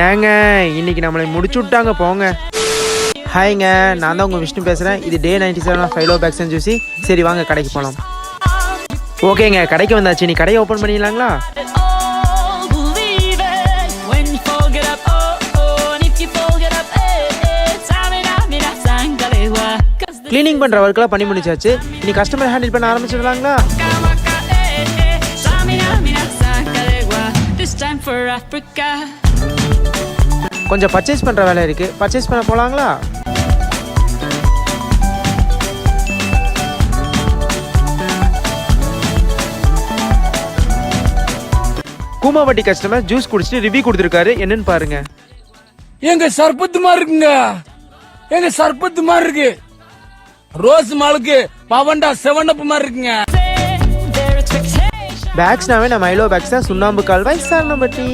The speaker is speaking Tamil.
ஏங்க இன்னைக்கு நம்மளை முடிச்சு விட்டாங்க போங்க. ஹாய்ங்க, நான் தான் உங்கள் விஷ்ணு பேசுகிறேன். இது டே 97 ஃபைலோ பேக்ஸ் அண்ட் ஜூசி. சரி வாங்க கடைக்கு போகலாம். ஓகேங்க, கடைக்கு வந்தாச்சு. நீ கடையை ஓப்பன் பண்ணிடலாங்களா? கிளீனிங் பண்ணுற ஒர்க்கெலாம் பண்ணி முடிச்சாச்சு. இனி கஸ்டமர் ஹேண்டில் பண்ண ஆரம்பிச்சிடலாங்களா? கொஞ்சம் பர்ச்சேஸ் பண்ணுற வேலை இருக்குது. பர்ச்சேஸ் பண்ண போகலாங்களா? கூமாவட்டி கஸ்டமர் ஜூஸ் குடிச்சிட்டு ரிவ்யூ கொடுத்துருக்காரு. என்னன்னு பாருங்க. எங்க சர்பத்து மாதிரி இருக்குங்க. எங்க சர்பத்து மாதிரி இருக்கு. ரோஸ் மாலுக்கு பவண்டா 7up மாதிரி இருக்குங்க. பேக்ஸ்னாவே நம்ம மைலோ பேக்ஸ் தான். சுண்ணாம்பு கால்வாய் சாரணம்பட்டி.